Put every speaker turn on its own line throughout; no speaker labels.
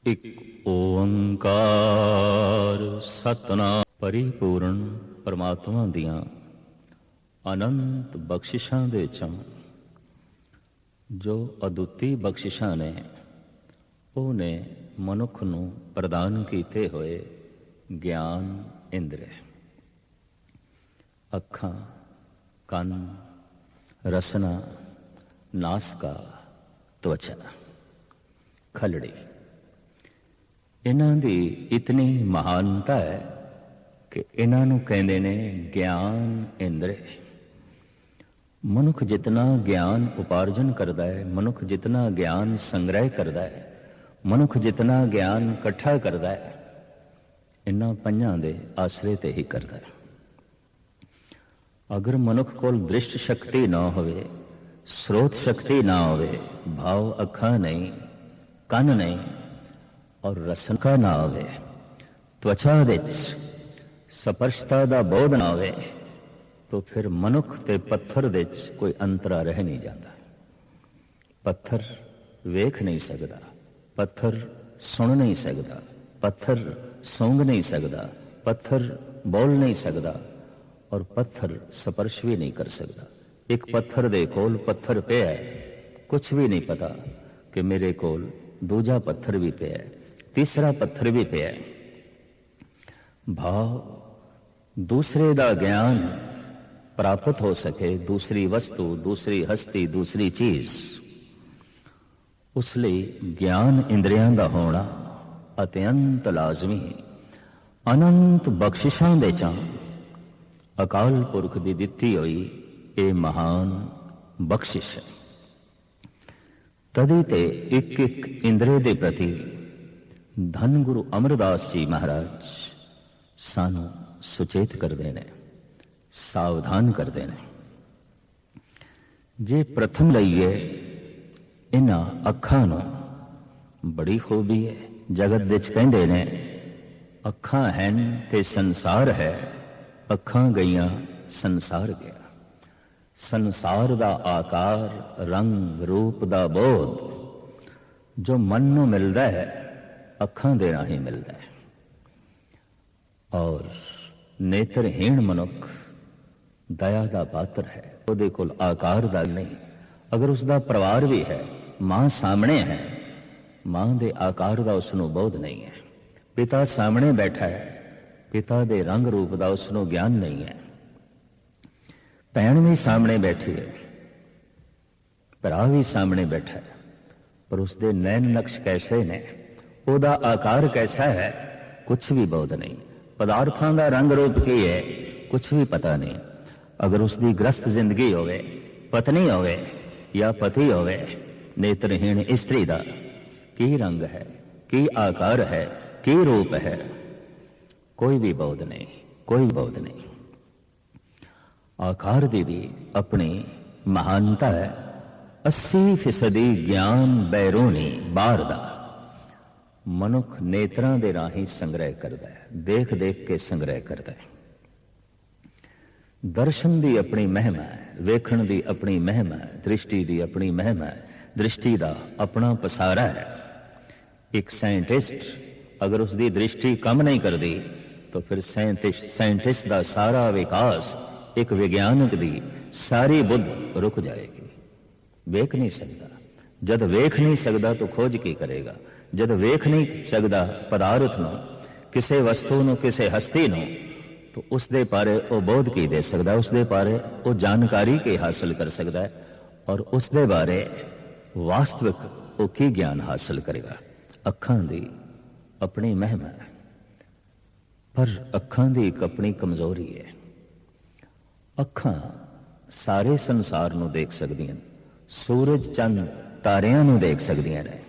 ਇੱਕ ਓੰਕਾਰ ਸਤਨਾਮ। ਪਰਿਪੂਰਨ ਪਰਮਾਤਮਾ ਦੀਆਂ ਅਨੰਤ ਬਖਸ਼ਿਸ਼ਾਂ ਦੇ ਵਿੱਚੋਂ ਜੋ ਅਦੁੱਤੀ ਬਖਸ਼ਿਸ਼ਾਂ ਨੇ ਉਹ ਨੇ ਮਨੁੱਖ ਨੂੰ ਪ੍ਰਦਾਨ ਕੀਤੇ ਹੋਏ ਗਿਆਨ ਇੰਦਰੀ, ਅੱਖਾਂ, ਕੰਨ, ਰਸਨਾ, ਨਾਸਕਾ, ਤਵਚਾ, ਖਲੜੀ। ਇਹਨਾਂ ਦੀ ਇਤਨੀ ਮਹਾਨਤਾ ਹੈ ਕਿ ਇਹਨਾਂ ਨੂੰ ਕਹਿੰਦੇ ਨੇ ਗਿਆਨ ਇੰਦਰੀ। ਮਨੁੱਖ ਜਿਤਨਾ ਗਿਆਨ ਉਪਾਰਜਨ ਕਰਦਾ ਹੈ, ਮਨੁੱਖ ਜਿਤਨਾ ਗਿਆਨ ਸੰਗ੍ਰਹਿ ਕਰਦਾ ਹੈ, ਮਨੁੱਖ ਜਿਤਨਾ ਗਿਆਨ ਇਕੱਠਾ ਕਰਦਾ ਹੈ, ਇਹਨਾਂ ਪੰਜਾਂ ਦੇ ਆਸਰੇ ਤੇ ਹੀ ਕਰਦਾ ਹੈ। ਅਗਰ ਮਨੁੱਖ ਕੋਲ ਦ੍ਰਿਸ਼ਟ ਸ਼ਕਤੀ ਨਾ ਹੋਵੇ, ਸਰੋਤ ਸ਼ਕਤੀ ਨਾ ਹੋਵੇ, ਭਾਵ ਅੱਖਾਂ ਨਹੀਂ, ਕੰਨ ਨਹੀਂ ਔਰ ਰਸਨਾ ਨਾ ਹੋਵੇ, ਤਵਚਾ ਵਿੱਚ ਸਪਰਸ਼ਤਾ ਦਾ ਬੋਧ ਨਾ ਹੋਵੇ, ਤਾਂ ਫਿਰ ਮਨੁੱਖ ਤੇ ਪੱਥਰ ਵਿੱਚ ਕੋਈ ਅੰਤਰਾ ਰਹਿ ਨਹੀਂ ਜਾਂਦਾ। ਪੱਥਰ ਵੇਖ ਨਹੀਂ ਸਕਦਾ, ਪੱਥਰ ਸੁਣ ਨਹੀਂ ਸਕਦਾ, ਪੱਥਰ ਸੌਂਗ ਨਹੀਂ ਸਕਦਾ, ਪੱਥਰ ਬੋਲ ਨਹੀਂ ਸਕਦਾ ਔਰ ਪੱਥਰ ਸਪਰਸ਼ ਵੀ ਨਹੀਂ ਕਰ ਸਕਦਾ। ਇੱਕ ਪੱਥਰ ਦੇ ਕੋਲ ਪੱਥਰ ਪਿਆ ਹੈ, ਕੁਛ ਵੀ ਨਹੀਂ ਪਤਾ ਕਿ ਮੇਰੇ ਕੋਲ ਦੂਜਾ ਪੱਥਰ ਵੀ ਪਿਆ ਹੈ, ਤੀਸਰਾ ਪੱਥਰ ਵੀ ਪਿਆ ਹੈ। ਭਾਵ ਦੂਸਰੇ ਦਾ ਗਿਆਨ ਪ੍ਰਾਪਤ ਹੋ ਸਕੇ, ਦੂਸਰੀ ਵਸਤੂ, ਦੂਸਰੀ ਹਸਤੀ, ਦੂਸਰੀ ਚੀਜ਼, ਉਸ ਲਈ ਗਿਆਨ ਇੰਦਰੀਆਂ ਦਾ ਹੋਣਾ ਅਤਿਅੰਤ ਲਾਜ਼ਮੀ ਹੈ। ਅਨੰਤ ਬਖਸ਼ਿਸ਼ਾਂ ਦੇ ਚੋਂ ਅਕਾਲ ਪੁਰਖ ਦੀ ਦਿੱਤੀ ਹੋਈ ਇਹ ਮਹਾਨ ਬਖਸ਼ਿਸ਼ ਹੈ। ਤਦੀ ਤੇ ਇੱਕ ਇੱਕ ਇੰਦਰੀ ਦੇ ਪ੍ਰਤੀ ਧੰਨ ਗੁਰੂ ਅਮਰਦਾਸ ਜੀ ਮਹਾਰਾਜ ਸਾਨੂੰ ਸੁਚੇਤ ਕਰਦੇ ਨੇ, ਸਾਵਧਾਨ ਕਰਦੇ ਨੇ। ਜੇ ਪ੍ਰਥਮ ਲਈਏ ਇਹਨਾਂ ਅੱਖਾਂ ਨੂੰ, ਬੜੀ ਖੂਬੀ ਹੈ। ਜਗਤ ਵਿੱਚ ਕਹਿੰਦੇ ਨੇ ਅੱਖਾਂ ਹਨ ਤੇ ਸੰਸਾਰ ਹੈ, ਅੱਖਾਂ ਗਈਆਂ ਸੰਸਾਰ ਗਿਆ। ਸੰਸਾਰ ਦਾ ਆਕਾਰ, ਰੰਗ, ਰੂਪ ਦਾ ਬੋਧ ਜੋ ਮਨ ਨੂੰ ਮਿਲਦਾ ਹੈ ਅੱਖਾਂ ਦੇ ਰਾਹੀਂ ਮਿਲਦਾ ਹੈ। ਔਰ ਨੇਤਰਹੀਣ ਮਨੁੱਖ ਦਇਆ ਦਾ ਪਾਤਰ ਹੈ, ਉਹਦੇ ਕੋਲ ਆਕਾਰ ਦਾ ਨਹੀਂ। ਅਗਰ ਉਸਦਾ ਪਰਿਵਾਰ ਵੀ ਹੈ, ਮਾਂ ਸਾਹਮਣੇ ਹੈ, ਮਾਂ ਦੇ ਆਕਾਰ ਦਾ ਉਸਨੂੰ ਬੋਧ ਨਹੀਂ ਹੈ। ਪਿਤਾ ਸਾਹਮਣੇ ਬੈਠਾ ਹੈ, ਪਿਤਾ ਦੇ ਰੰਗ ਰੂਪ ਦਾ ਉਸਨੂੰ ਗਿਆਨ ਨਹੀਂ ਹੈ। ਭੈਣ ਵੀ ਸਾਹਮਣੇ ਬੈਠੀ ਹੈ, ਭਰਾ ਵੀ ਸਾਹਮਣੇ ਬੈਠਾ ਹੈ, ਪਰ ਉਸਦੇ ਨੈਣ ਨਕਸ਼ ਕੈਸੇ ਨੇ, ਉਹਦਾ ਆਕਾਰ ਕੈਸਾ ਹੈ, ਕੁਛ ਵੀ ਬੋਧ ਨਹੀਂ। ਪਦਾਰਥਾਂ ਦਾ ਰੰਗ ਰੂਪ ਕੀ ਹੈ, ਕੁਛ ਵੀ ਪਤਾ ਨਹੀਂ। ਅਗਰ ਉਸਦੀ ਗ੍ਰਸਤ ਜ਼ਿੰਦਗੀ ਹੋਵੇ, ਪਤਨੀ ਹੋਵੇ ਜਾਂ ਪਤੀ ਹੋਵੇ, ਨੇਤਰਹੀਣ ਇਸਤਰੀ ਦਾ ਕੀ ਰੰਗ ਹੈ, ਕੀ ਆਕਾਰ ਹੈ, ਕੀ ਰੂਪ ਹੈ, ਕੋਈ ਵੀ ਬੋਧ ਨਹੀਂ, ਕੋਈ ਬੋਧ ਨਹੀਂ। ਆਕਾਰ ਦੀ ਵੀ ਆਪਣੀ ਮਹਾਨਤਾ ਹੈ। 80% ਗਿਆਨ ਬੈਰੂਨੀ ਬਾਹਰ ਦਾ ਮਨੁੱਖ ਨੇਤਰਾਂ ਦੇ ਰਾਹੀਂ ਸੰਗ੍ਰਹਿ ਕਰਦਾ ਹੈ, ਦੇਖ ਦੇਖ ਕੇ ਸੰਗ੍ਰਹਿ ਕਰਦਾ ਹੈ। ਦਰਸ਼ਨ ਦੀ ਆਪਣੀ ਮਹਿਮਾ ਹੈ, ਵੇਖਣ ਦੀ ਆਪਣੀ ਮਹਿਮਾ ਹੈ, ਦ੍ਰਿਸ਼ਟੀ ਦੀ ਆਪਣੀ ਮਹਿਮਾ ਹੈ, ਦ੍ਰਿਸ਼ਟੀ ਦਾ ਆਪਣਾ ਪਸਾਰਾ ਹੈ। ਇੱਕ ਸਾਇੰਟਿਸਟ ਅਗਰ ਉਸਦੀ ਦ੍ਰਿਸ਼ਟੀ ਕੰਮ ਨਹੀਂ ਕਰਦੀ ਤਾਂ ਫਿਰ ਸਾਇੰਟਿਸਟ ਦਾ ਸਾਰਾ ਵਿਕਾਸ, ਇੱਕ ਵਿਗਿਆਨਕ ਦੀ ਸਾਰੀ ਬੁੱਧ ਰੁਕ ਜਾਏਗੀ। ਵੇਖ ਨਹੀਂ ਸਕਦਾ। ਜਦ ਵੇਖ ਨਹੀਂ ਸਕਦਾ ਤਾਂ ਖੋਜ ਕੀ ਕਰੇਗਾ? ਜਦ ਵੇਖ ਨਹੀਂ ਸਕਦਾ ਪਦਾਰਥ ਨੂੰ, ਕਿਸੇ ਵਸਤੂ ਨੂੰ, ਕਿਸੇ ਹਸਤੀ ਨੂੰ, ਤਾਂ ਉਸਦੇ ਬਾਰੇ ਉਹ ਬੋਧ ਕੀ ਦੇ ਸਕਦਾ? ਉਸਦੇ ਬਾਰੇ ਉਹ ਜਾਣਕਾਰੀ ਕੀ ਹਾਸਲ ਕਰ ਸਕਦਾ ਹੈ? ਔਰ ਉਸਦੇ ਬਾਰੇ ਵਾਸਤਵਿਕ ਉਹ ਕੀ ਗਿਆਨ ਹਾਸਲ ਕਰੇਗਾ? ਅੱਖਾਂ ਦੀ ਆਪਣੀ ਮਹਿਮਾ ਹੈ, ਪਰ ਅੱਖਾਂ ਦੀ ਇੱਕ ਆਪਣੀ ਕਮਜ਼ੋਰੀ ਹੈ। ਅੱਖਾਂ ਸਾਰੇ ਸੰਸਾਰ ਨੂੰ ਦੇਖ ਸਕਦੀਆਂ, ਸੂਰਜ, ਚੰਦ, ਤਾਰਿਆਂ ਨੂੰ ਦੇਖ ਸਕਦੀਆਂ ਨੇ।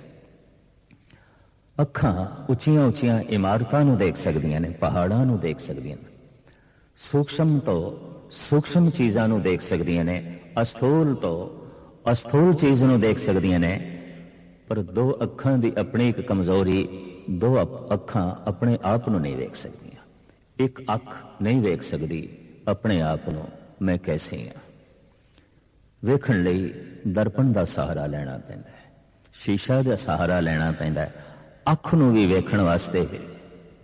ਅੱਖਾਂ ਉੱਚੀਆਂ ਉੱਚੀਆਂ ਇਮਾਰਤਾਂ ਨੂੰ ਦੇਖ ਸਕਦੀਆਂ ਨੇ, ਪਹਾੜਾਂ ਨੂੰ ਦੇਖ ਸਕਦੀਆਂ ਨੇ, ਸੂਖਸ਼ਮ ਤੋਂ ਸੂਖਸ਼ਮ ਚੀਜ਼ਾਂ ਨੂੰ ਦੇਖ ਸਕਦੀਆਂ ਨੇ, ਅਸਥੂਲ ਤੋਂ ਅਸਥੂਲ ਚੀਜ਼ ਨੂੰ ਦੇਖ ਸਕਦੀਆਂ ਨੇ। ਪਰ ਦੋ ਅੱਖਾਂ ਦੀ ਆਪਣੀ ਇੱਕ ਕਮਜ਼ੋਰੀ, ਦੋ ਅੱਖਾਂ ਆਪਣੇ ਆਪ ਨੂੰ ਨਹੀਂ ਵੇਖ ਸਕਦੀਆਂ। ਇੱਕ ਅੱਖ ਨਹੀਂ ਵੇਖ ਸਕਦੀ ਆਪਣੇ ਆਪ ਨੂੰ, ਮੈਂ ਕੈਸੀ ਹਾਂ। ਵੇਖਣ ਲਈ ਦਰਪਣ ਦਾ ਸਹਾਰਾ ਲੈਣਾ ਪੈਂਦਾ ਹੈ, ਸ਼ੀਸ਼ਾ ਦਾ ਸਹਾਰਾ ਲੈਣਾ ਪੈਂਦਾ ਹੈ, अख नूं भी वेखण वास्ते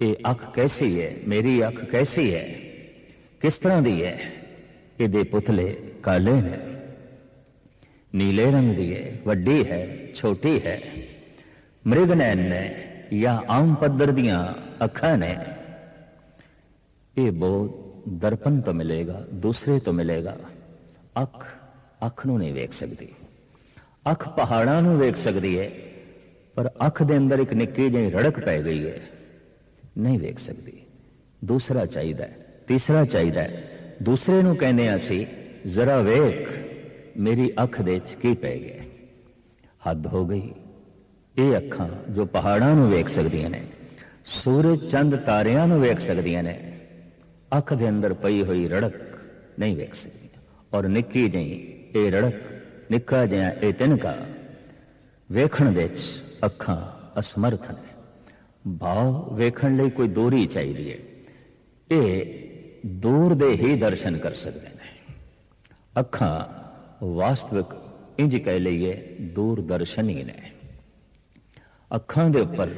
ये अख कैसी है, मेरी अख कैसी है, किस तरह दी है। ये पुतले काले ने, नीले रंग दी है, वड्डी है, छोटी है, मृगनैन ने या आम पद्धर दियां अखां ने। ये बहुत दर्पण तो मिलेगा, दूसरे तो मिलेगा। अख अख नूं नहीं वेख सकती। अख पहाड़ां नूं वेख सकती है, पर अख दे अंदर एक निक्की जी रड़क पै गई है, नहीं वेख सकती। दूसरा चाहिए, तीसरा चाहिए। दूसरे नूं कहने असी जरा वेख मेरी अख दे च की पै गए। हद हो गई। ये अखां जो पहाड़ां नूं वेख सकदियां ने, सूरज चंद तारियां नूं वेख सकदियां ने, अख दे अंदर पई हुई रड़क नहीं वेख सकती। और निक्की जी ये रड़क, निक्का जिहा ये तिनका वेखण दे च अखां असमर्थ ने। भाव वेखण लई कोई दूरी चाहिए। ये दूर दे ही दर्शन कर सकते हैं। अखां वास्तविक इंज कह लईए दूरदर्शनी ने। अखां दे उपर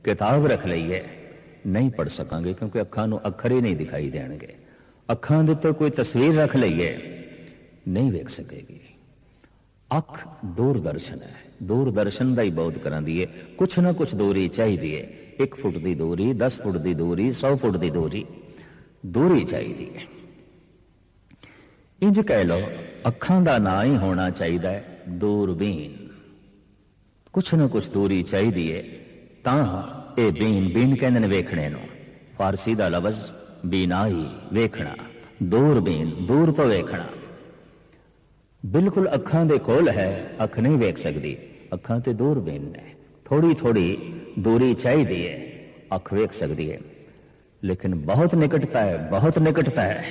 किताब रख लईए, नहीं पढ़ सकांगे, क्योंकि अखां नूं अखर ही नहीं दिखाई देणगे। अखां दे उत्ते कोई तस्वीर रख लईए, नहीं वेख सकेगी। अख दूरदर्शन है। दूरदर्शन का ही बहुत करांदी है। कुछ ना कुछ दूरी चाहिए है। 1 फुट की दूरी, 10 फुट की दूरी, 100 फुट की दूरी चाहिए है। इंज कह लो अखां का ना ही होना चाहिए दूरबीन। कुछ ना कुछ दूरी चाहिए है, तां ये बीन कहते हैं वेखने नूं। फारसी का लफ्ज बीनाई, वेखना। दूरबीन, दूर तो वेखना। बिल्कुल अखां दे कोल है, अख नहीं वेख सकती। अखां ते दूरबीन ने, थोड़ी थोड़ी दूरी चाहिए है, अख वेख सकती है। लेकिन बहुत निकटता है, बहुत निकटता है,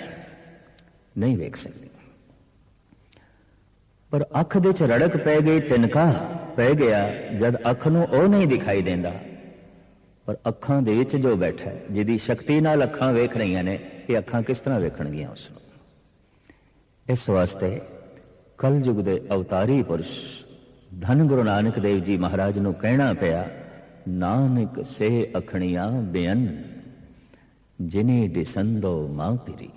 नहीं वेख सकती। पर अख दे च रड़क पै गई, तिनका पै गया, जद अख नूं ओ नहीं दिखाई देंदा। पर अखां दे विच जो बैठा है, जिहदी शक्ति नाल अखां वेख रही ने, ये अखां किस तरह वेखणगियां उसनूं। इस वास्ते कल युग दे अवतारी पुरुष धन गुरु नानक देव जी महाराज नूं कहना पिया, नानक से अखणियां बेअन जिने दिसंदो मां पिरी।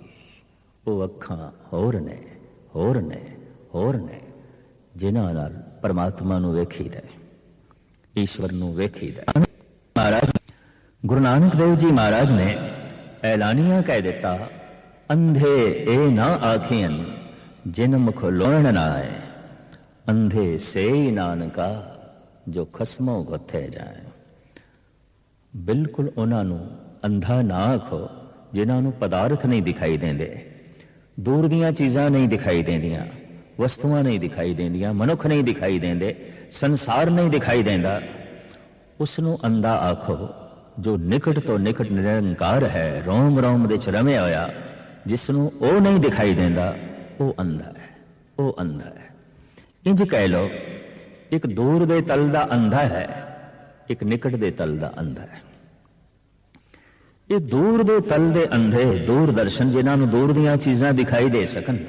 वो अखां होर ने, होर ने, होर ने, जिन्हां नाल परमात्मा नूं वेखीदा, ईश्वर नूं वेखीदा। महाराज गुरु नानक देव जी महाराज ने ऐलानिया कह दिता, अंधे ए ना आखियन जिन मुख लोण ना आए, अंधे से ही नानका जो खसमों गुथे जाए। बिल्कुल उन्होंने अंधा ना आखो जिन्होंने पदार्थ नहीं दिखाई देंदे, दूर दियां चीज़ां नहीं दिखाई देंदियां, वस्तुआं नहीं दिखाई देंदियां, मनुख नहीं दिखाई देंदे, संसार नहीं दिखाई देंदा। उसनों अंधा आखो जो निकट तो निकट निरंकार है, रोम रोम दे च रमिया होया, जिसनों ओ नहीं दिखाई देंदा, वो अंधा है, वो अंधा है। इंज कह लो एक दूर दे तल दा अंधा है, एक निकट दे तल दा अंधा है। ये दूर दे तल दे अंधे दूरदर्शन, जिन्होंने दूर दियां चीज़ां दिखाई दे सकन,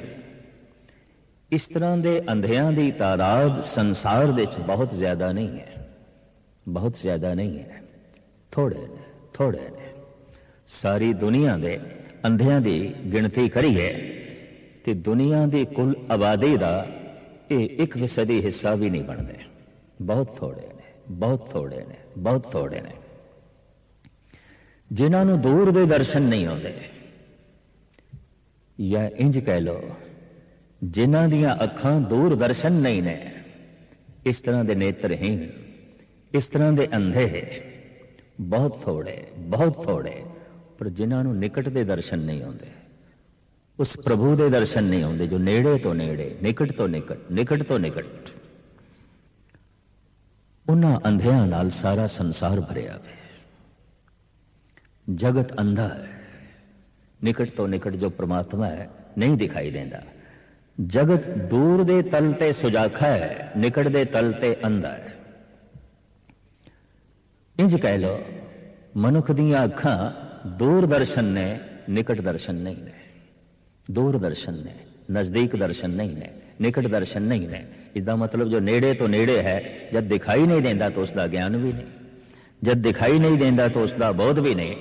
इस तरह दे अंधियां दी तादाद संसार दे च बहुत ज्यादा नहीं है, बहुत ज्यादा नहीं है, थोड़े ने, थोड़े ने। सारी दुनिया दे अंधियां दी गिनती करिए ते दुनिया की कुल आबादी का ये 1% हिस्सा भी नहीं बनते। बहुत थोड़े ने, बहुत थोड़े ने, बहुत थोड़े ने जिन्होंने दूर दे दर्शन नहीं आते, या इंज कह लो जिन्हां दियां अखां दूर दर्शन नहीं ने, इस तरह के नेत्रहीन, इस तरह के अंधे बहुत थोड़े, बहुत थोड़े। पर जिन्होंने निकट के दर्शन नहीं आते, उस प्रभु के दर्शन नहीं आते जो नेड़े तो नेड़े, निकट तो निकट, निकट तो निकट। उन्हां अंधियां नाल सारा संसार भरिया है। जगत अंधा है, निकट तो निकट जो परमात्मा है नहीं दिखाई देता। जगत दूर दे तल ते सुजाखा है, निकट दे तल ते अंधा है। इंज कह लो मनुख दियां अखां दूर दर्शन ने, निकट दर्शन नहीं ने। दूर दर्शन ने, नजदीक दर्शन नहीं ने, निकट दर्शन नहीं ने। इसका मतलब जो नेड़े तो नेड़े है, जब दिखाई नहीं देता तो उसका ज्ञान भी नहीं। जब दिखाई नहीं देता तो उसका बोध भी नहीं,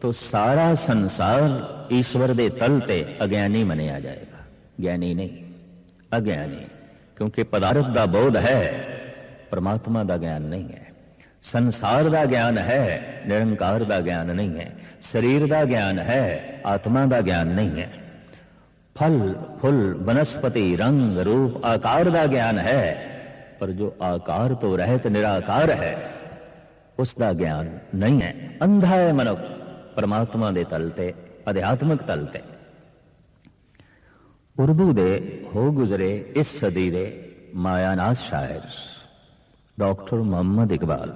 तो सारा संसार ईश्वर के तल ते अज्ञानी मनिया जाएगा, ज्ञानी नहीं, अज्ञानी। क्योंकि पदार्थ का बोध है, परमात्मा का ज्ञान नहीं है। संसार का ज्ञान है, निरंकार का ज्ञान नहीं है। शरीर का ज्ञान है, आत्मा का ज्ञान नहीं है। फल फूल वनस्पति रंग रूप आकार का ज्ञान है, पर जो आकार तो रहित निराकार है उसका ज्ञान नहीं है। अंधा है मनुख परमात्मा के तल ते, अध्यात्मिक तल ते। उर्दू दे हो गुजरे इस सदी दे मायानाज शायर डॉक्टर मोहम्मद इकबाल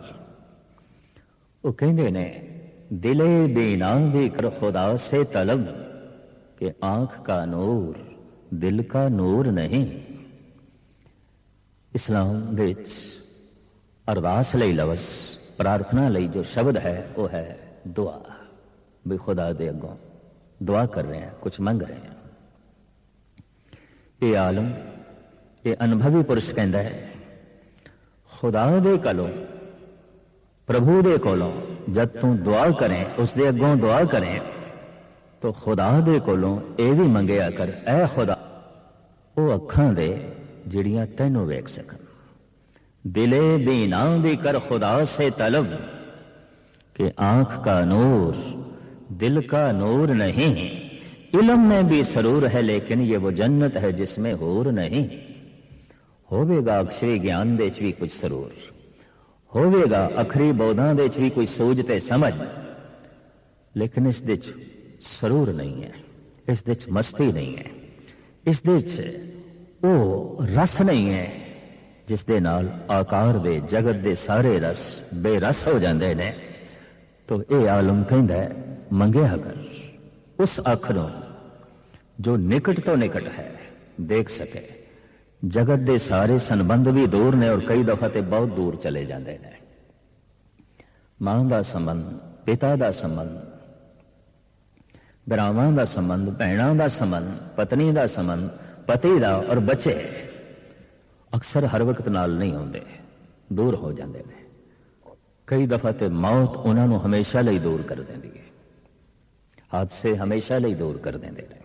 वो कहते ने, दिले बिना भी कर खुदा से तलब कि आंख का नूर दिल का नूर नहीं। इस्लाम दे अरदास लई लवस, प्रार्थना लई जो शब्द है वो है दुआ। भी खुदा दे अगों दुआ कर रहे हैं, कुछ मंग रहे हैं। ये आलम, ये अनुभवी पुरुष कहता है, खुदा दे कोलों, प्रभु दे कोलों जब तू दुआ करें, उसके अगों दुआ करें, तो खुदा दे कोलों ये भी मंगया कर, ऐ खुदा वो अखां दे जिहड़ियां तैनूं वेख सकन। दिले बीना भी कर खुदा से तलब कि आंख का नूर दिल का नूर नहीं। इल्म में भी सरूर है लेकिन ये वो जन्नत है जिसमें हूर नहीं। होवेगा अक्षरी ज्ञान दे च भी कुछ सरूर, होवेगा अखरी बौद्धां दे च भी कोई सूझ ते समझ, लेकिन इस दे च सरूर नहीं है, इस दे च मस्ती नहीं है, इस दे च वो रस नहीं है जिस दे नाल आकार दे जगत दे सारे रस बेरस हो जाते ने। तो ये आलम कहता है, मंगया कर उस अख नूं जो निकट तो निकट है, देख सके। जगत दे सारे संबंध भी दूर ने और कई दफा ते बहुत दूर चले जाते हैं। मां का संबंध, पिता का संबंध, भरावां का संबंध, भैणां का संबंध, पत्नी का संबंध, पति का और बच्चे अक्सर हर वक्त नाल नहीं होंदे, दूर हो जाते हैं। कई दफा ते मौत उन्होंने हमेशा लई दूर कर देती है, हादसे हमेशा लई दूर कर देंदे ने।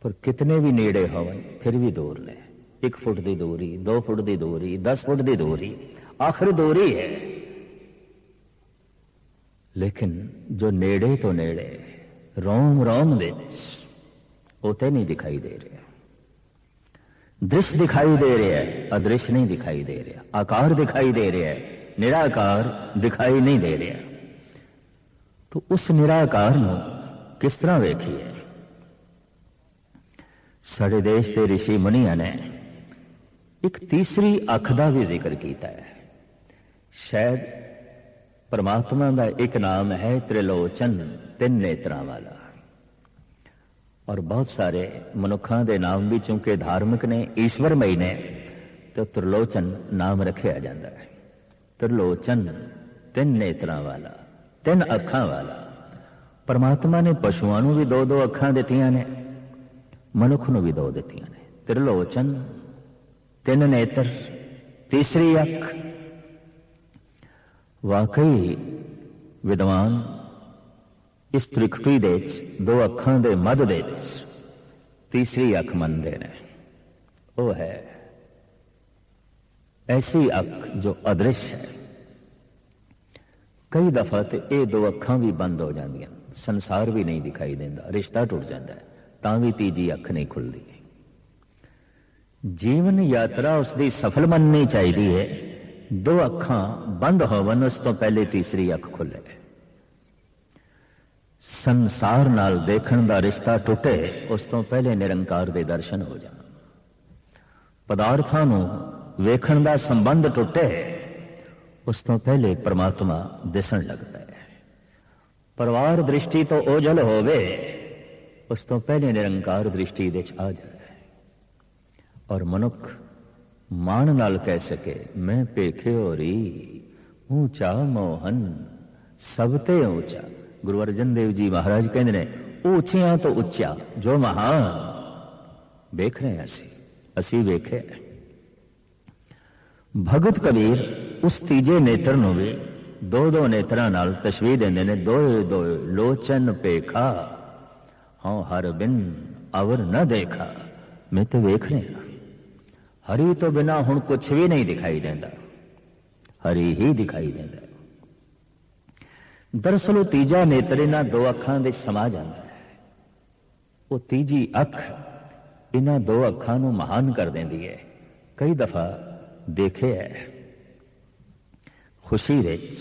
पर कितने भी नेड़े होवन फिर भी दूर ने। 1 फुट की दूरी, 2 फुट की दूरी, 10 फुट की दूरी, आखिर दूरी है। लेकिन जो नेड़े तो नेड़े रोम रोम विच होते नहीं दिखाई दे रहे। दृश्य दिखाई दे रहा है, अदृश्य नहीं दिखाई दे रहा। आकार दिखाई दे रहा है, निराकार दिखाई नहीं दे रहा। तो उस निराकार नूं किस तरह वेखिए? साडे देश के ऋषि मुनियां ने एक तीसरी अख का भी जिक्र किया है। शायद परमात्मा का एक नाम है त्रिलोचन, 3 नेत्रां वाला। और बहुत सारे मनुखों के नाम भी चूंकि धार्मिक ने, ईश्वरमयी ने, तो त्रिलोचन नाम रखा जाता है। त्रिलोचन, 3 नेत्रां वाला, 3 अखां वाला। परमात्मा ने पशुओं को भी 2-2 अखां दित्तियां ने, मनुख को भी 2 दित्तियां ने। त्रिलोचन, 3 नेत्र, तीसरी अख। वाकई विद्वान इस त्रिकुटी दे 2 अखां दे मध दे तीसरी अख मनते हैं। वो है ऐसी अख जो अदृश्य है। कई दफा तो ये 2 अखां भी बंद हो जांदियां, संसार भी नहीं दिखाई देता, रिश्ता टुट जाता है, तां भी तीजी अख नहीं खुलती। जीवन यात्रा उसकी सफल मननी चाहिए है। 2 अखां बंद होवन उस तो पहले तीसरी अख खुले। संसार नाल देखण दा रिश्ता टुटे उस तो पहले निरंकार दे दर्शन हो जाण। पदार्थां नूं वेखण दा संबंध टुटे उस तो पहले परमात्मा दिसण लगता है। परिवार दृष्टि तो ओझल होवे उस तो पहले निरंकार दृष्टि दे आ जाए। और मनुख मान नाल कह सके, मैं पेखे होरी ऊंचा मोहन सबते ऊंचा। गुरु अर्जन देव जी महाराज कहते ने, ऊंचियां तो उच्चा जो महान वेख रहे हैं, असी वेखे। भगत कबीर उस तीजे नेत्र नूं भी दो दो नेत्रां नाल तशबीह देंदे ने, दोए दोए लोचन पेखा हाँ हर बिन अवर न देखा। मैं तो वेख रहा, हरि तो बिना हुण कुछ भी नहीं दिखाई देता, हरि ही दिखाई देता। दरअसल तीजा नेत्र इन्हां दो अखां दे समा जांदा है। वो तीजी अख इन्हां दो अखां नूं महान कर देंदी है। कई दफा देखे है खुशी विच,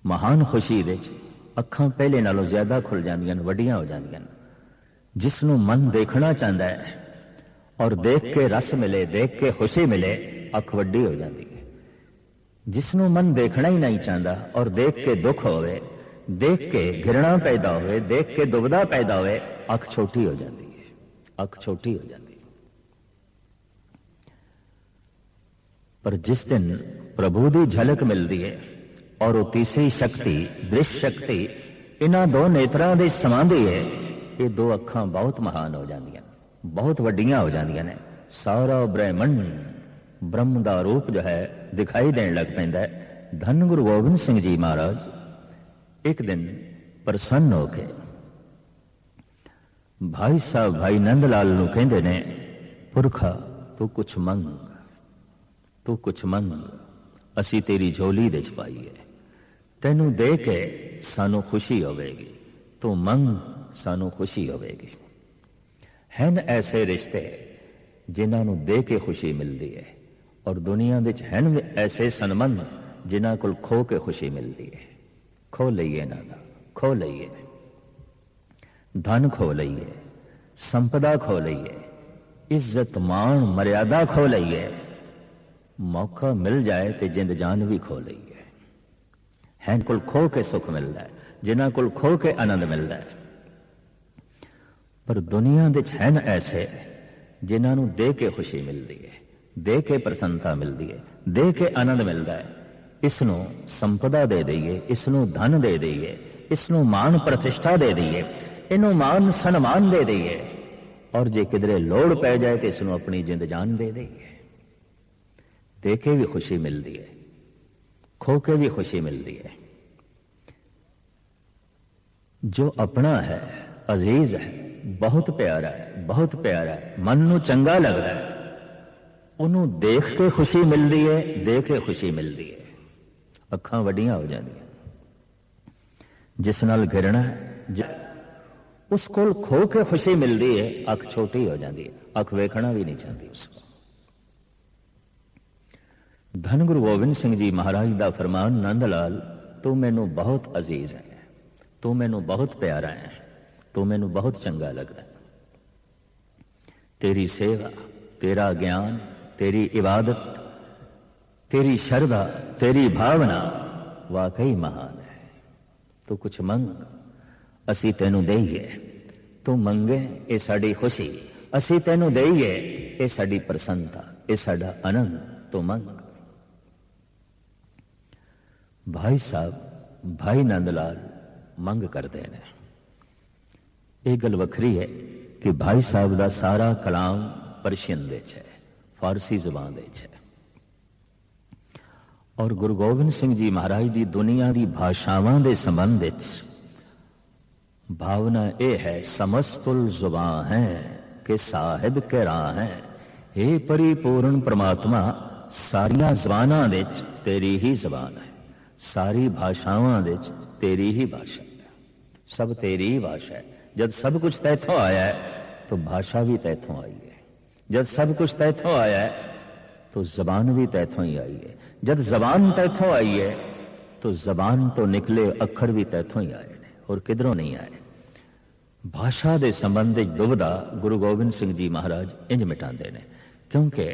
महान खुशी विच अखां पहले नालों ज्यादा खुल जांदियां, वड्डियां हो जांदियां। जिसनों मन देखना चाहता है और देख के रस मिले, देख के खुशी मिले, अख वड्डी हो जाती है। जिसनों मन देखना ही नहीं चाहता और देख के दुख होवे, देख के घृणा पैदा होवे, देख के दुविधा पैदा होवे, अख छोटी हो जाती है, अख छोटी हो जाती है। पर जिस दिन प्रभु की झलक मिलती है और वो तीसरी शक्ति दृश्य शक्ति इन्हां दो नेत्रां दे समांदी है, ये दो अखां बहुत महान हो जांदियां, बहुत वड्डियां हो जांदियां ने। सारा ब्रह्मंड ब्रह्म का रूप जो है दिखाई देने लग पैंदा है। धन गुरु गोबिंद सिंह जी महाराज एक दिन प्रसन्न होके भाई साहब भाई नंद लाल नूं कहंदे ने, पुरखा तू कुछ मंग, तू कुछ मंग, असी तेरी झोली दे च पाईए, तैनू दे के सानू खुशी होवेगी, तू मंग सानू खुशी होवेगी। हैं ऐसे रिश्ते जिन्हां नूं दे के खुशी मिलती है, और दुनिया विच हैं ऐसे संबंध जिन्हां कोल खो के खुशी मिलती है। खो लईए इन्हां दा, खो लईए, धन खो लईए, संपदा खो लईए, इज्जत मान मर्यादा खो लईए, मौका मिल जाए तो जिंद जान भी खो लईए। हैं कोल खो के सुख मिलता है, जिन्हां कोल खो के आनंद मिलता है। पर दुनिया विच हैं ऐसे जिन्हां नूं दे के खुशी मिलती है, दे के प्रसन्नता मिलती है, दे के आनंद मिलता है। इसनों संपदा दे दईए, इसनों धन दे दईए, इसनों मान प्रतिष्ठा दे दईए, इनों मान सन्मान दे दईए, और जे किधरे लोड़ पै जाए तो इसनों अपनी जिंद जान दे दईए। दे के भी खुशी मिलती है, खो के भी खुशी मिलती है। जो अपना है, अजीज है, बहुत प्यारा है, बहुत प्यारा है, मन नू चंगा लगता है, उन्होंने देख के खुशी मिलती है, दे के खुशी मिलती है, अखां वड्डियां हो जांदियां। जिस नाल घृणा उस कोल खो के खुशी मिलती है, अख छोटी हो जाती है, अख वेखना भी नहीं चाहती उसको। धन गुरु गोबिंद सिंह जी महाराज का फरमान, नंद लाल तू मैनू बहुत अजीज है, तू मैनू बहुत प्यारा है, तू मैनू बहुत चंगा लगता है। तेरी सेवा, तेरा ज्ञान, तेरी इबादत, तेरी श्रद्धा, तेरी भावना वाकई महान है। तू कुछ मंग, असी तेनू देईए, तू मंगे ये साड़ी खुशी, असी तेनू देईए ये साड़ी प्रसन्नता, ये साड़ा आनंद, तू मंग। भाई साहब भाई नंदलाल मंग करते हैं। यह गल वखरी है कि भाई साहब का सारा कलाम पर्शियन दे च है, फारसी जुबान दे च है, और गुरु गोबिंद सिंह जी महाराज की दुनिया की भाषावां दे संबंध विच भावना यह है, समस्तुल जुबान है कि साहिब के राह है। हे परिपूर्ण परमात्मा, सारिया जबानां विच तेरी ही जबान है, सारी भाषावां विच तेरी ही भाषा है, सब तेरी ही भाषा है। जब सब कुछ तैथों आया है तो भाषा भी तैथों आई है, जब सब कुछ तैथों आया है तो जबान भी तैथों ही आई है, जब जबान तैथों आई है तो जबान तो निकले अखर भी तैथों ही आए ने, और किधरों नहीं आए। भाषा के संबंध दुविधा गुरु गोबिंद सिंह जी महाराज इंज मिटाते हैं, क्योंकि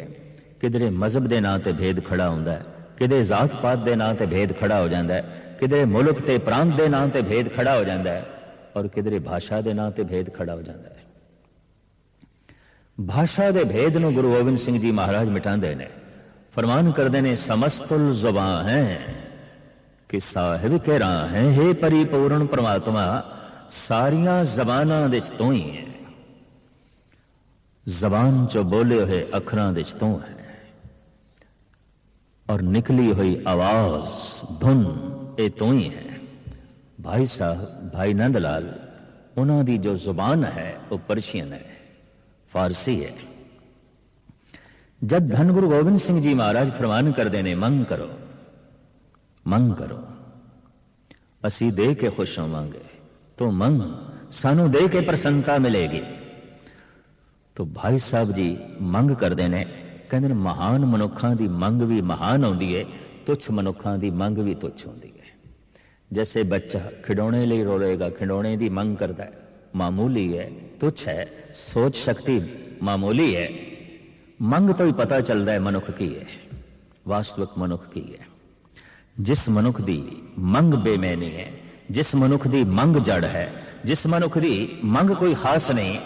किधरे मजहब के नां ते भेद खड़ा होंदा है, किधरे जात पात के नां ते भेद खड़ा हो जाता है, किधरे मुल्क ते प्रांत के नां ते भेद खड़ा हो जाता है, और किधरे भाषा के नां ते भेद खड़ा हो जाता है। भाषा के भेद नूं गुरु गोबिंद सिंह जी महाराज मिटाते हैं, फरमान करते हैं, समस्तुल जुबान है कि साहिब के राह है। हे परिपूर्ण परमात्मा, सारिया जबानां विच तू ही है, जबान चो बोले हुए अखरां विच तू है, और निकली हुई आवाज धुन ये तो ही है। भाई साहब भाई नंद लाल उन्होंने जो जुबान है वो पर्शियन है, फारसी है। जब धन गुरु गोबिंद सिंह जी महाराज फरमान करते ने मंग करो मंग करो, असी दे के खुश होवांगे, तो मंग सानू दे के प्रसन्नता मिलेगी। तो भाई साहब जी मंग करते हैं, कहते महान मनुखों की मंग भी महान होती है, तुच्छ मनुखों की मंग भी तुच्छ होती है। जैसे बच्चा खिडौने लिए रोएगा, खिडौने की मंग करता है, मामूली है, तुच्छ है, सोच शक्ति मामूली है। मंग तो ही पता चलता है मनुख की है, वास्तविक मनुख की है। जिस मनुख की मंग बेमैनी है, जिस मनुख की मंग जड़ है, जिस मनुख की मंग कोई खास नहीं,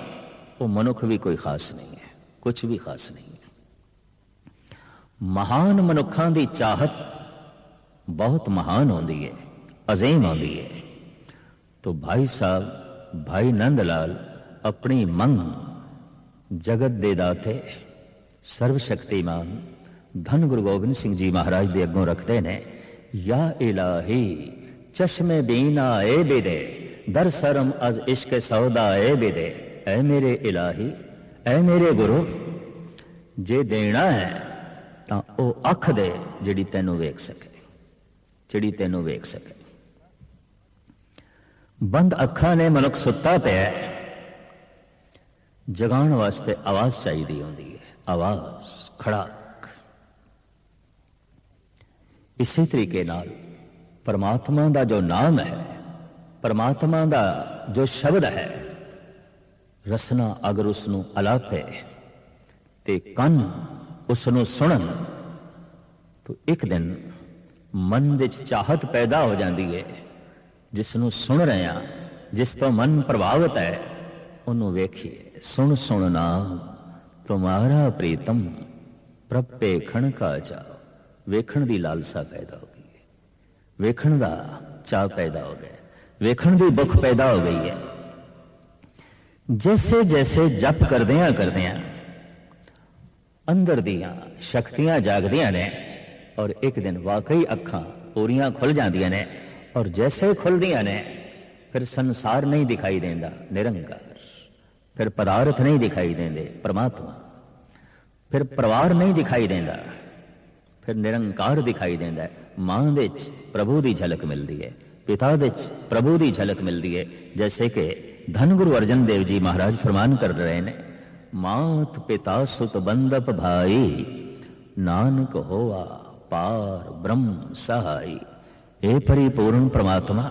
वो मनुख भी कोई खास नहीं है, कुछ भी खास नहीं है। महान मनुखों की चाहत बहुत महान होती है, अजीम होती है। तो भाई साहब भाई नंद लाल अपनी मंग जगत दे दाते सर्वशक्तिमान धन गुरु गोबिंद सिंह जी महाराज दे अगों रखते ने। या इलाही चश्मे बीना ए बेदे, दर सरम अज इश्क सौदा ए बेदे। ऐ मेरे इलाही, ऐ मेरे गुरु, जे देना है तां ओ अख दे जिहड़ी तैनू वेख सके, जिहड़ी तैनू वेख सके। बंद अखा ने मनुख सुता पिया, जगाण वास्ते आवाज चाहिए होती है, आवाज खड़ाक। इसी तरीके नाल परमात्मा का जो नाम है, परमात्मा का जो शब्द है, रसना अगर उसनू अलापे ते कन उसनू सुनन, तो एक दिन मन विच चाहत पैदा हो जाती है। जिसनू सुन रहे हैं, जिस तो मन प्रभावित है, उन्होंने वेखिए। सुन सुन नाम तुम्हारा प्रीतम, प्रपे खण का चाव। वेखण की लालसा पैदा हो गई है, वेखण का चाव पैदा हो गया, वेखण की भुख पैदा हो गई है। जैसे जैसे जप करदियां अंदर दियां शक्तियां जागदियां ने, और एक दिन वाकई अखां पूरियां खुल जांदियां ने, और जैसे खुलदियां ने फिर संसार नहीं दिखाई देंदा, निरंकार। फिर पदार्थ नहीं दिखाई देंदे, परमात्मा। फिर परिवार नहीं दिखाई देंदा, फिर निरंकार दिखाई देंदा है। मां दे विच प्रभु की झलक मिलती है, पिता दे विच प्रभु की झलक मिलती है। जैसे कि धन गुरु अर्जन देव जी महाराज फरमान कर रहे हैं, मात पिता सुत बंदप भाई, नानक होवा पार ब्रह्म सहाई। ए परिपूर्ण परमात्मा,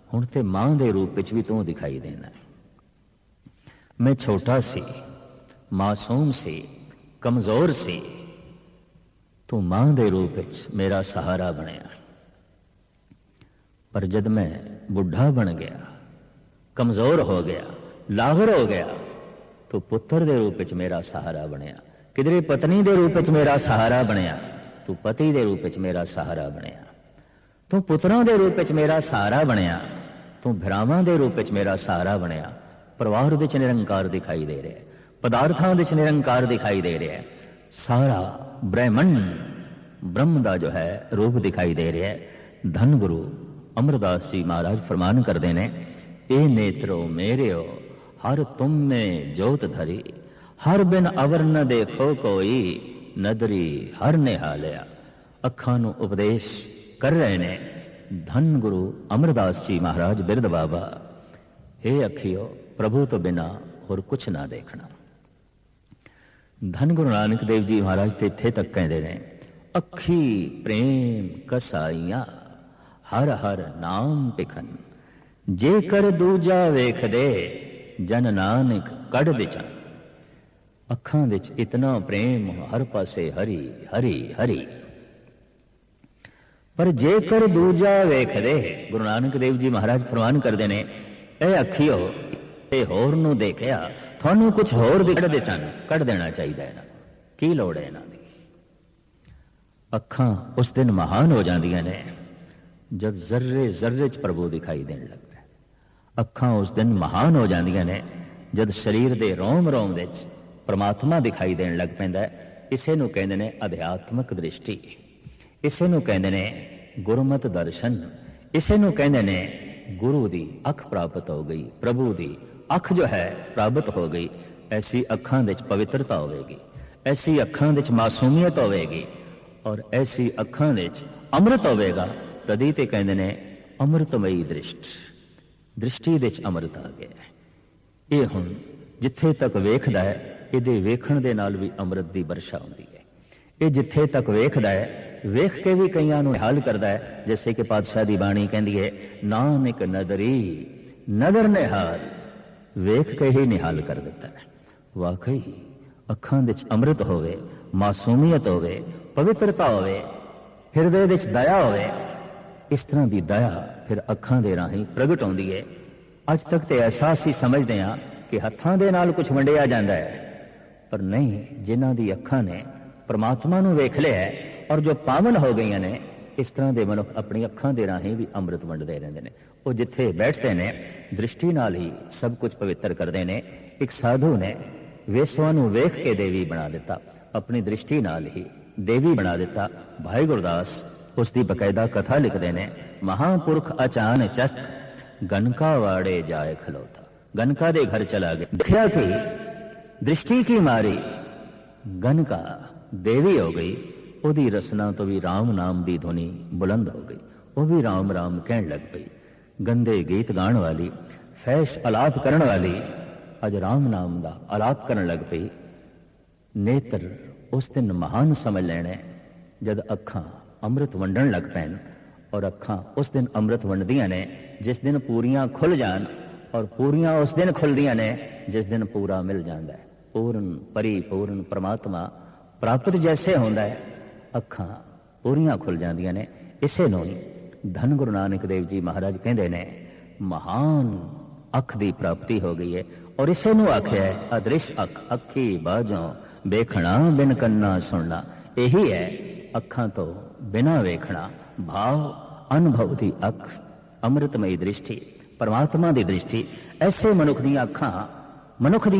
हुण ते मां दे रूप विच भी तू दिखाई देना। मैं छोटा सी, मासूम सी, कमजोर सी, तू मां दे रूप विच मेरा सहारा बनया। पर जद मैं बुढ़ा बन गया, कमजोर हो गया, लागर हो गया, तो पुत्र दे रूप विच मेरा सहारा बनया। किधरे पत्नी दे रूप विच मेरा सहारा बनया, तू पति दे रूप विच मेरा सहारा बनया। तू पुत्रां दे रूप विच मेरा सहारा बनया, तू भरावां दे रूप विच मेरा सहारा बनया। परिवार विच निरंकार दिखाई दे रहा है, पदार्थां विच निरंकार दिखाई दे रहा है। सारा ब्रह्मंड ब्रह्म का जो है रूप दिखाई दे रहा है। धन गुरु अमरदास जी महाराज फरमान करते हैं, ए नेत्रो मेरे हो हर तुम में जोत धरी, हर बिन अवर न देखो कोई, नदरी हर निहालिया। अखां नूं उपदेश कर रहे ने धन गुरु अमरदास जी महाराज बिरद बाबा। हे अखियो, प्रभु तो बिना और कुछ ना देखना। धन गुरु नानक देव जी महाराज तो इत्थे तक कहते हैं, अखी प्रेम कसाइया, हर हर नाम पिखन, जे कर दूजा वेख दे, जन नानक कढ़ दे चन। अखां विच इतना प्रेम, हर पासे हरी हरी हरी, पर जे कर दूजा वेख दे। गुरु नानक देव जी महाराज फरमान करते हैं, ए अखियो, ते होर नूं देखिया, थानू कुछ होर कढ़ दे चन, कढ़ देना चाहिए ना, की लोड़ है इन्हां दी। अखां उस दिन महान हो जांदियां ने जद जर्रे जर्रे च प्रभु दिखाई देने लग पे। अखां उस दिन महान हो जांदियां ने जद शरीर दे रोम रोम विच परमात्मा दिखाई देने लग पैंदा है। इसे नूं कहंदे ने अध्यात्मक दृष्टि। ਇਸੇ ਨੂੰ ਕਹਿੰਦੇ ਨੇ ਗੁਰਮਤਿ ਦਰਸ਼ਨ, ਇਸੇ ਨੂੰ ਕਹਿੰਦੇ ਨੇ ਗੁਰੂ ਦੀ ਅੱਖ ਪ੍ਰਾਪਤ ਹੋ ਗਈ, ਪ੍ਰਭੂ ਦੀ ਅੱਖ ਜੋ ਹੈ ਪ੍ਰਾਪਤ ਹੋ ਗਈ। ਐਸੀ ਅੱਖਾਂ ਵਿੱਚ ਪਵਿੱਤਰਤਾ ਹੋਵੇਗੀ, ਐਸੀ ਅੱਖਾਂ ਵਿੱਚ ਮਾਸੂਮੀਅਤ ਹੋਵੇਗੀ, ਔਰ ਐਸੀ ਅੱਖਾਂ ਵਿੱਚ ਅੰਮ੍ਰਿਤ ਹੋਵੇਗਾ। ਤਦੀ ਤੇ ਕਹਿੰਦੇ ਨੇ ਅੰਮ੍ਰਿਤਮਈ ਦ੍ਰਿਸ਼ਟੀ ਵਿੱਚ ਅੰਮ੍ਰਿਤ ਆ ਗਿਆ। ਇਹ ਹੁਣ ਜਿੱਥੇ ਤੱਕ ਵੇਖਦਾ ਹੈ, ਇਹਦੇ ਵੇਖਣ ਦੇ ਨਾਲ ਵੀ ਅੰਮ੍ਰਿਤ ਦੀ ਵਰਸ਼ਾ ਹੁੰਦੀ ਹੈ। ਇਹ ਜਿੱਥੇ ਤੱਕ ਵੇਖਦਾ ਹੈ, ਵੇਖ ਕੇ ਵੀ ਕਈਆਂ ਨੂੰ ਨਿਹਾਲ ਕਰਦਾ ਹੈ। ਜਿਵੇਂ ਕਿ ਪਾਤਸ਼ਾਹ ਦੀ ਬਾਣੀ ਕਹਿੰਦੀ ਹੈ, ਨਾਨਕ ਨਦਰੀ ਨਦਰ ਨਿਹਾਲ, ਵੇਖ ਕੇ ਹੀ ਨਿਹਾਲ ਕਰ ਦਿੱਤਾ ਹੈ। ਵਾਕਈ ਅੱਖਾਂ ਵਿੱਚ ਅੰਮ੍ਰਿਤ ਹੋਵੇ, ਮਾਸੂਮੀਅਤ ਹੋਵੇ, ਪਵਿੱਤਰਤਾ ਹੋਵੇ, ਹਿਰਦੇ ਵਿੱਚ ਦਇਆ ਹੋਵੇ। ਇਸ ਤਰ੍ਹਾਂ ਦੀ ਦਇਆ ਫਿਰ ਅੱਖਾਂ ਦੇ ਰਾਹੀਂ ਪ੍ਰਗਟ ਹੁੰਦੀ ਹੈ। ਅੱਜ ਤੱਕ ਤੇ ਐਸਾ ਅਸੀਂ ਸਮਝਦੇ ਹਾਂ ਕਿ ਹੱਥਾਂ ਦੇ ਨਾਲ ਕੁਝ ਵੰਡਿਆ ਜਾਂਦਾ ਹੈ, ਪਰ ਨਹੀਂ। ਜਿਨ੍ਹਾਂ ਦੀ ਅੱਖਾਂ ਨੇ ਪਰਮਾਤਮਾ ਨੂੰ ਵੇਖ ਲਿਆ ਹੈ ਔਰ ਜੋ ਪਾਵਨ ਹੋ ਗਈਆਂ ਨੇ, ਇਸ ਤਰ੍ਹਾਂ ਦੇ ਮਨੁੱਖ ਆਪਣੀ ਅੱਖਾਂ ਦੇ ਰਾਹੀਂ ਵੀ ਅੰਮ੍ਰਿਤ ਵੰਡਦੇ ਰਹਿੰਦੇ ਨੇ। ਉਹ ਜਿੱਥੇ ਬੈਠਦੇ ਨੇ ਦ੍ਰਿਸ਼ਟੀ ਨਾਲ ਹੀ ਸਭ ਕੁਝ ਪਵਿੱਤਰ ਕਰਦੇ ਨੇ। ਇੱਕ ਸਾਧੂ ਨੇ ਵੇਸਵਾਂ ਨੂੰ ਵੇਖ ਕੇ ਦੇਵੀ ਬਣਾ ਦਿੱਤਾ, ਆਪਣੀ ਦ੍ਰਿਸ਼ਟੀ ਨਾਲ ਹੀ ਦੇਵੀ ਬਣਾ ਦਿੱਤਾ। ਭਾਈ ਗੁਰਦਾਸ ਉਸ ਦੀ ਬਕਾਇਦਾ ਕਥਾ ਲਿਖਦੇ ਨੇ, ਮਹਾਂਪੁਰਖ ਅਚਾਨ ਚਕ ਗਨਕਾ ਵਾੜੇ ਜਾਏ ਖਲੋਤਾ। ਗਨਕਾ ਦੇ ਘਰ ਚਲਾ ਗਿਆ, ਦੇਖਿਆ ਕਿ ਦ੍ਰਿਸ਼ਟੀ ਕੀ ਮਾਰੀ ਗਨਕਾ ਦੇਵੀ ਹੋ ਗਈ। ਉਹਦੀ ਰਸਨਾ ਤੋਂ ਵੀ ਰਾਮ ਨਾਮ ਦੀ ਧੁਨੀ ਬੁਲੰਦ ਹੋ ਗਈ। ਉਹ ਵੀ ਰਾਮ ਰਾਮ ਕਹਿਣ ਲੱਗ ਪਈ। ਗੰਦੇ ਗੀਤ ਗਾਣ ਵਾਲੀ, ਫੈਸ਼ ਅਲਾਪ ਕਰਨ ਵਾਲੀ ਅੱਜ ਰਾਮ ਨਾਮ ਦਾ ਅਲਾਪ ਕਰਨ ਲੱਗ ਪਈ। ਨੇਤਰ ਉਸ ਦਿਨ ਮਹਾਨ ਸਮਝ ਲੈਣੇ ਜਦ ਅੱਖਾਂ ਅੰਮ੍ਰਿਤ ਵੰਡਣ ਲੱਗ ਪੈਣ। ਔਰ ਅੱਖਾਂ ਉਸ ਦਿਨ ਅੰਮ੍ਰਿਤ ਵੰਡਦੀਆਂ ਨੇ ਜਿਸ ਦਿਨ ਪੂਰੀਆਂ ਖੁੱਲ ਜਾਣ, ਔਰ ਪੂਰੀਆਂ ਉਸ ਦਿਨ ਖੁੱਲਦੀਆਂ ਨੇ ਜਿਸ ਦਿਨ ਪੂਰਾ ਮਿਲ ਜਾਂਦਾ ਹੈ। ਪੂਰਨ ਪਰਿਪੂਰਨ ਪਰਮਾਤਮਾ ਪ੍ਰਾਪਤ ਜੈਸੇ ਹੁੰਦਾ ਹੈ, ਅੱਖਾਂ ਪੂਰੀਆਂ ਖੁੱਲ ਜਾਂਦੀਆਂ ਨੇ। ਇਸੇ ਨੂੰ ਧੰਨ ਗੁਰੂ ਨਾਨਕ ਦੇਵ ਜੀ ਮਹਾਰਾਜ ਕਹਿੰਦੇ ਨੇ, ਮਹਾਨ ਅੱਖ ਦੀ ਪ੍ਰਾਪਤੀ ਹੋ ਗਈ ਹੈ। ਔਰ ਇਸੇ ਨੂੰ ਆਖਿਆ ਹੈ ਅਦ੍ਰਿਸ਼ ਅੱਖ, ਅੱਖੀ ਬਾਝੋਂ ਵੇਖਣਾ ਬਿਨ ਕੰਨਾ ਸੁਣਨਾ। ਇਹੀ ਹੈ ਅੱਖਾਂ ਤੋਂ ਬਿਨਾਂ ਵੇਖਣਾ, ਭਾਵ ਅਨੁਭਵ ਦੀ ਅੱਖ, ਅੰਮ੍ਰਿਤਮਈ ਦ੍ਰਿਸ਼ਟੀ, ਪਰਮਾਤਮਾ ਦੀ ਦ੍ਰਿਸ਼ਟੀ। ਐਸੇ ਮਨੁੱਖ ਦੀਆਂ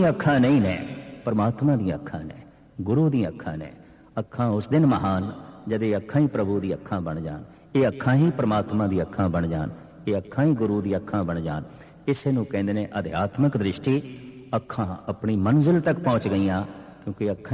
ਅੱਖਾਂ ਨਹੀਂ ਨੇ, ਪਰਮਾਤਮਾ ਦੀਆਂ ਅੱਖਾਂ ਨੇ, ਗੁਰੂ ਦੀਆਂ ਅੱਖਾਂ ਨੇ। ਅੱਖਾਂ ਉਸ ਦਿਨ ਮਹਾਨ ਜਦ ਇਹ ਅੱਖਾਂ ਹੀ ਪ੍ਰਭੂ ਦੀ ਅੱਖਾਂ ਬਣ ਜਾਣ, ਇਹ ਅੱਖਾਂ ਹੀ ਪਰਮਾਤਮਾ ਦੀ ਅੱਖਾਂ ਬਣ ਜਾਣ, ਇਹ ਅੱਖਾਂ ਹੀ ਗੁਰੂ ਦੀ ਅੱਖਾਂ ਬਣ ਜਾਣ। ਇਸੇ ਨੂੰ ਕਹਿੰਦੇ ਨੇ ਅਧਿਆਤਮਿਕ ਦ੍ਰਿਸ਼ਟੀ। ਅੱਖਾਂ ਆਪਣੀ ਮੰਜ਼ਿਲ ਤੱਕ ਪਹੁੰਚ ਗਈਆਂ ਕਿਉਂਕਿ ਅੱਖਾਂ